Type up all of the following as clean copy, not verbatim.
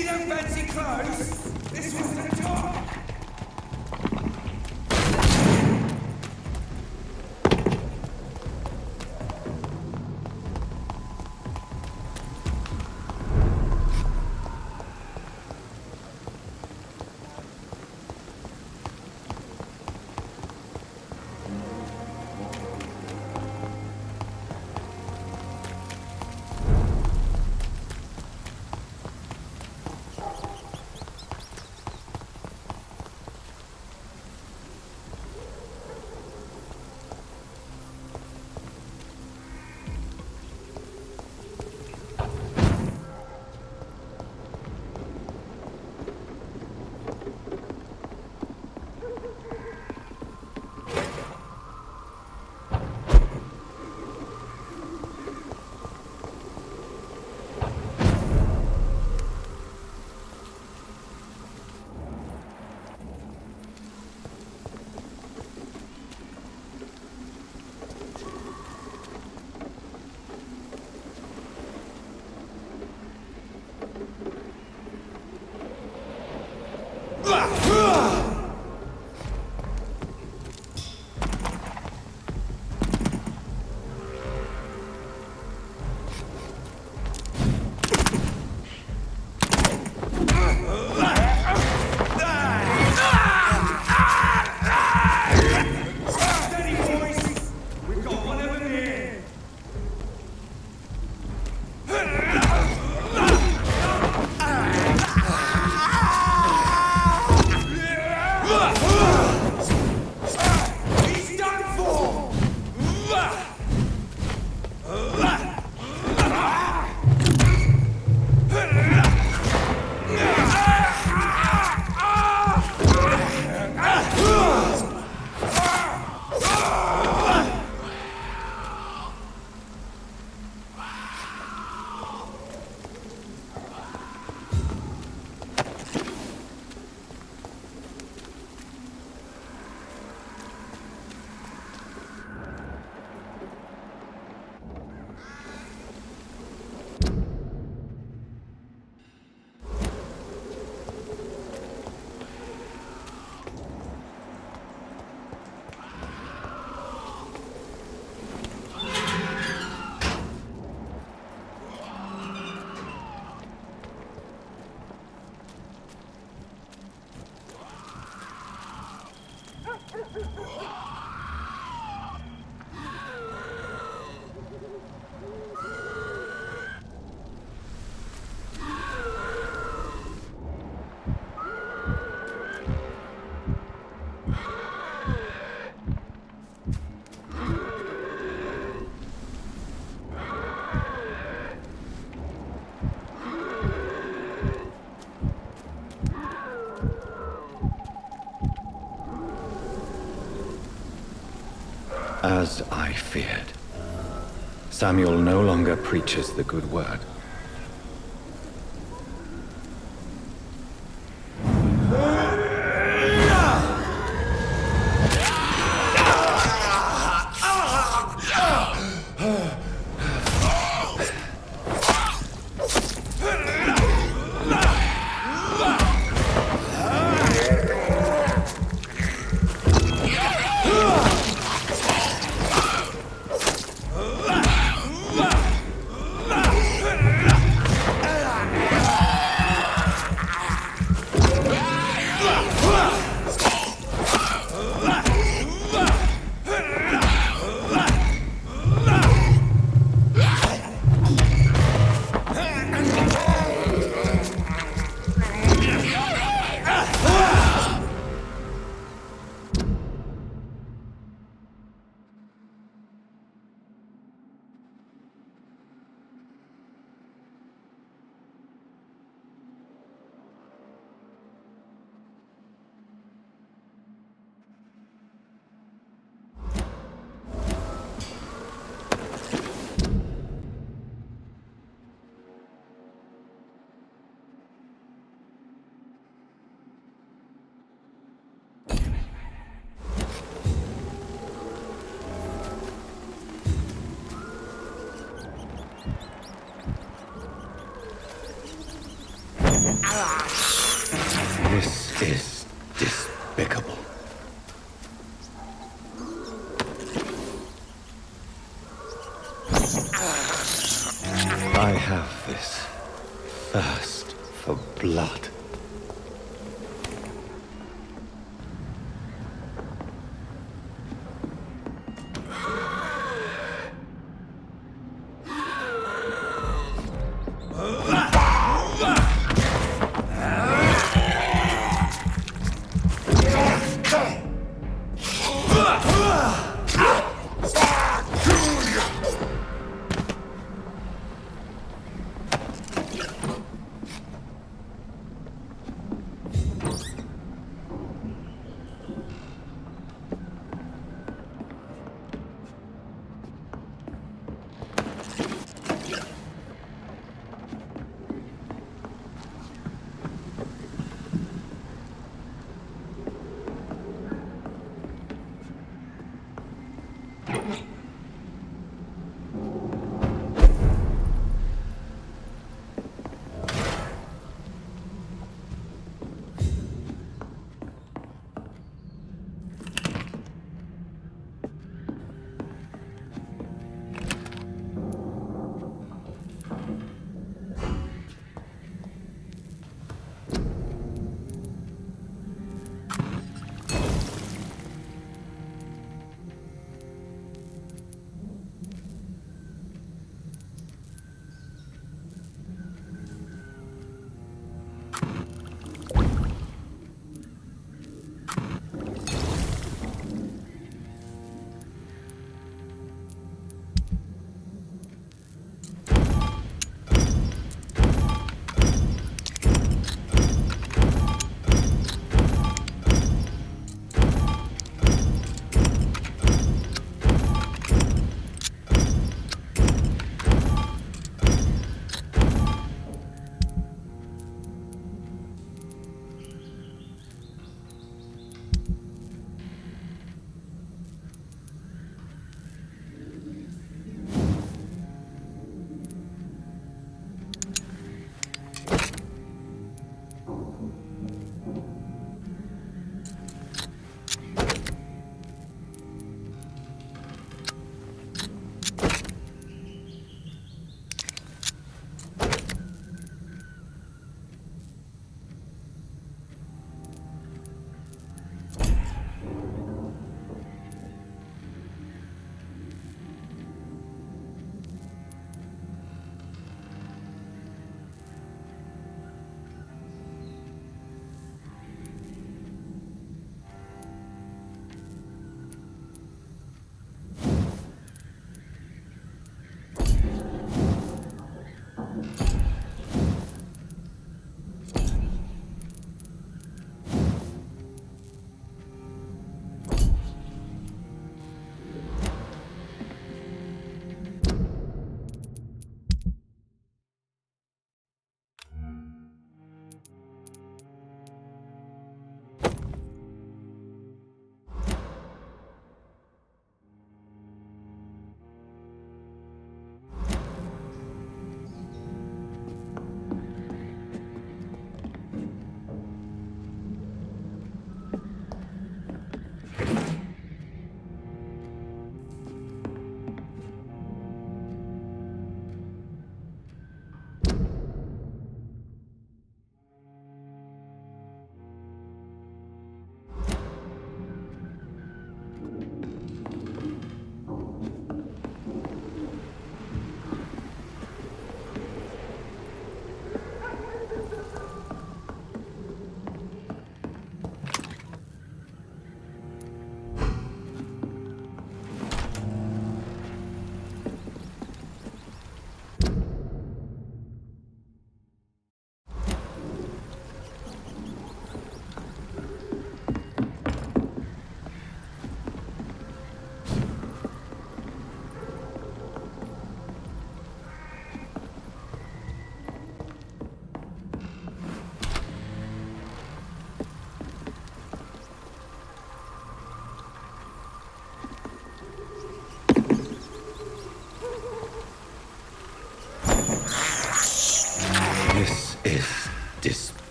See them fancy clothes? This was the top! As I feared, Samuel no longer preaches the good word. This is despicable. I have this thirst for blood.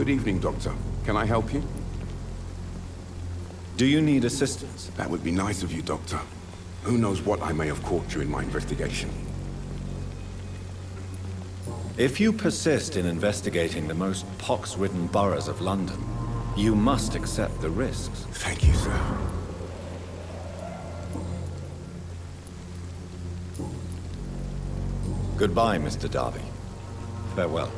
Good evening, Doctor. Can I help you? Do you need assistance? That would be nice of you, Doctor. Who knows what I may have caught you in my investigation. If you persist in investigating the most pox-ridden boroughs of London, you must accept the risks. Thank you, sir. Goodbye, Mr. Darby. Farewell.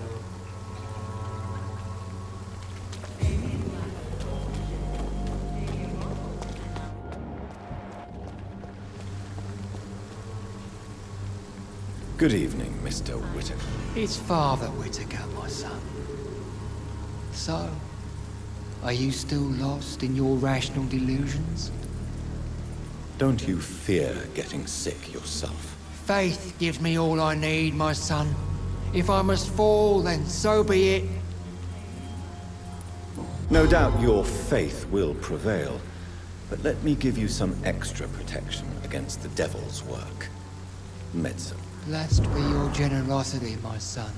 Good evening, Mr. Whittaker. It's Father Whittaker, my son. So, are you still lost in your rational delusions? Don't you fear getting sick yourself? Faith gives me all I need, my son. If I must fall, then so be it. No doubt your faith will prevail, but let me give you some extra protection against the devil's work. Medicine. Blessed be your generosity, my son.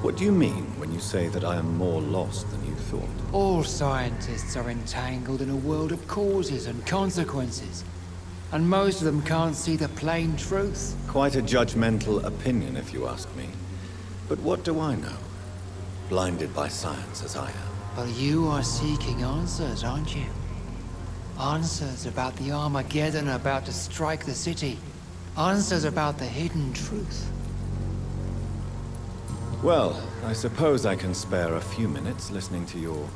What do you mean when you say that I am more lost than you thought? All scientists are entangled in a world of causes and consequences, and most of them can't see the plain truth. Quite a judgmental opinion, if you ask me. But what do I know? Blinded by science as I am. But you are seeking answers, aren't you? Answers about the Armageddon about to strike the city. Answers about the hidden truth. Well, I suppose I can spare a few minutes listening to your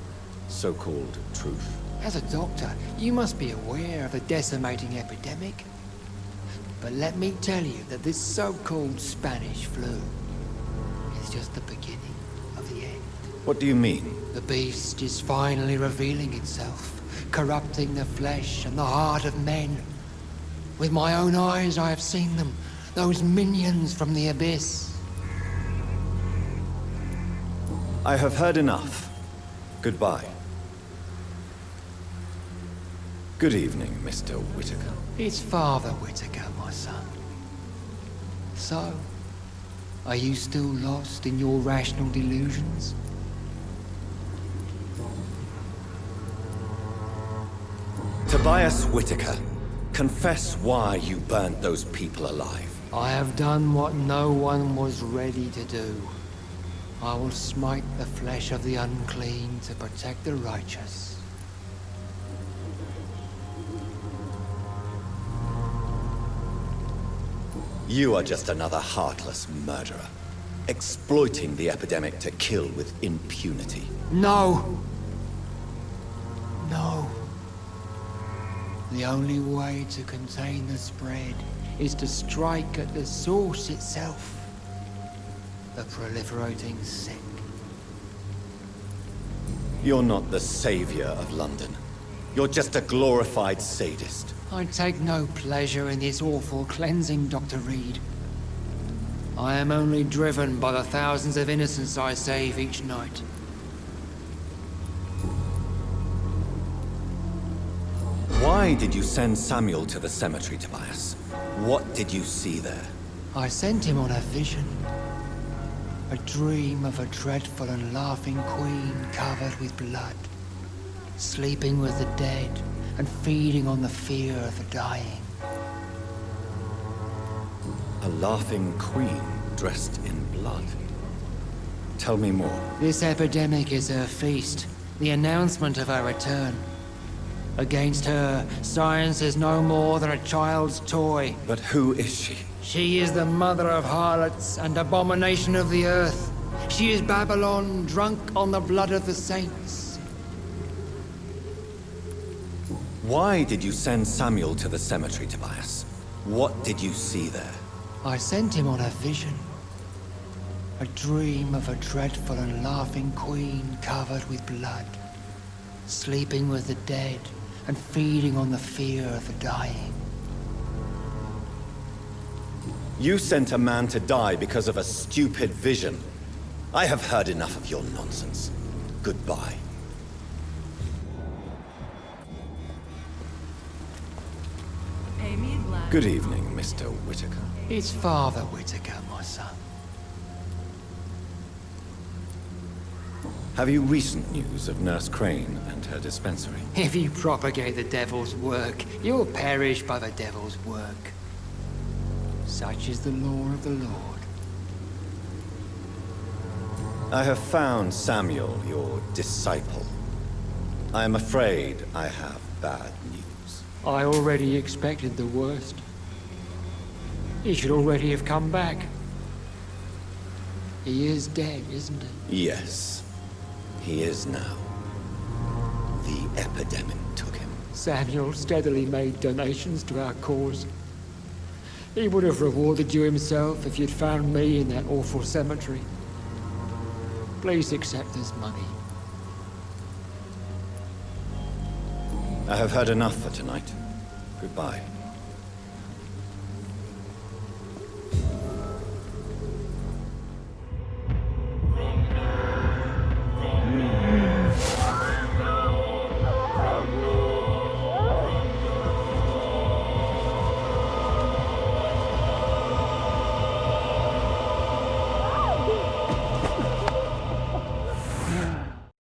so-called truth. As a doctor, you must be aware of the decimating epidemic. But let me tell you that this so-called Spanish flu is just the beginning of the end. What do you mean? The beast is finally revealing itself, corrupting the flesh and the heart of men. With my own eyes I have seen them, those minions from the abyss. I have heard enough. Goodbye. Good evening, Mr. Whitaker. It's Father Whitaker, my son. So, are you still lost in your rational delusions? Tobias Whitaker, confess why you burnt those people alive. I have done what no one was ready to do. I will smite the flesh of the unclean to protect the righteous. You are just another heartless murderer, exploiting the epidemic to kill with impunity. No! No. The only way to contain the spread is to strike at the source itself. The proliferating sick. You're not the savior of London. You're just a glorified sadist. I take no pleasure in this awful cleansing, Dr. Reid. I am only driven by the thousands of innocents I save each night. Why did you send Samuel to the cemetery, Tobias? What did you see there? I sent him on a vision. A dream of a dreadful and laughing queen covered with blood, sleeping with the dead and feeding on the fear of the dying. A laughing queen dressed in blood. Tell me more. This epidemic is her feast, the announcement of her return. Against her, science is no more than a child's toy. But who is she? She is the mother of harlots and abomination of the earth. She is Babylon, drunk on the blood of the saints. Why did you send Samuel to the cemetery, Tobias? What did you see there? I sent him on a vision. A dream of a dreadful and laughing queen covered with blood, sleeping with the dead and feeding on the fear of the dying. You sent a man to die because of a stupid vision. I have heard enough of your nonsense. Goodbye. Good evening, Mr. Whitaker. It's Father Whitaker, my son. Have you recent news of Nurse Crane and her dispensary? If you propagate the devil's work, you'll perish by the devil's work. Such is the law of the Lord. I have found Samuel, your disciple. I am afraid I have bad news. I already expected the worst. He should already have come back. He is dead, isn't he? Yes, he is now. The epidemic took him. Samuel steadily made donations to our cause. He would have rewarded you himself if you'd found me in that awful cemetery. Please accept this money. I have heard enough for tonight. Goodbye.